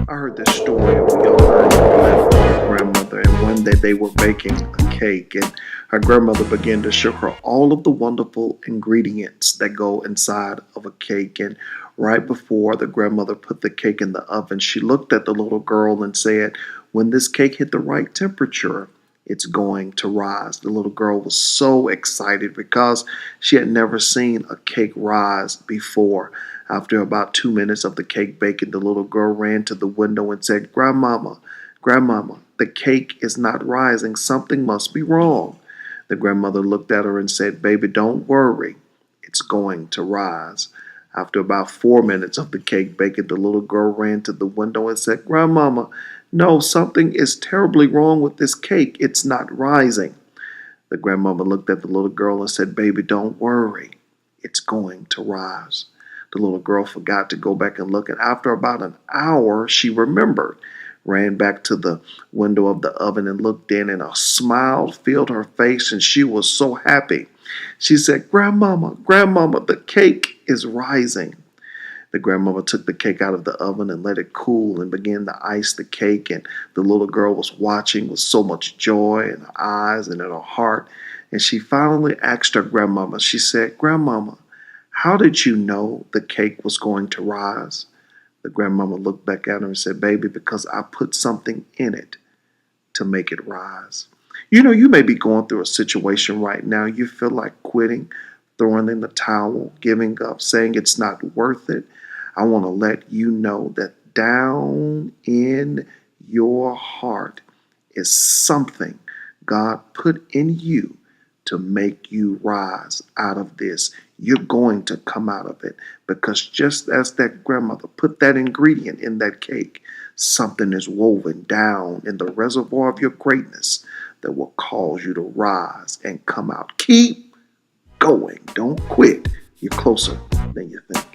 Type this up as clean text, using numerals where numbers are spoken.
I heard this story of a young girl who lived with her grandmother, and one day they were baking a cake, and her grandmother began to show her all of the wonderful ingredients that go inside of a cake. And right before the grandmother put the cake in the oven, she looked at the little girl and said, "When this cake hit the right temperature, it's going to rise." The little girl was so excited because she had never seen a cake rise before. After about 2 minutes of the cake baking, the little girl ran to the window and said, "Grandmama, Grandmama, the cake is not rising. Something must be wrong." The grandmother looked at her and said, "Baby, don't worry. It's going to rise." After about 4 minutes of the cake baking, the little girl ran to the window and said, "Grandmama, no, something is terribly wrong with this cake. It's not rising." The grandmother looked at the little girl and said, "Baby, don't worry. It's going to rise." The little girl forgot to go back and look, and after about an hour, she remembered, ran back to the window of the oven and looked in, and a smile filled her face, and she was so happy. She said, "Grandmama, Grandmama, the cake is rising." The grandmother took the cake out of the oven and let it cool and began to ice the cake, and the little girl was watching with so much joy in her eyes and in her heart. And she finally asked her grandmama, she said, "Grandmama, how did you know the cake was going to rise?" The grandmama looked back at her and said, "Baby, because I put something in it to make it rise." You may be going through a situation right now. You feel like quitting, throwing in the towel, giving up, saying it's not worth it. I want to let you know that down in your heart is something God put in you to make you rise out of this. You're going to come out of it, because just as that grandmother put that ingredient in that cake, something is woven down in the reservoir of your greatness that will cause you to rise and come out. Keep going. Don't quit. You're closer than you think.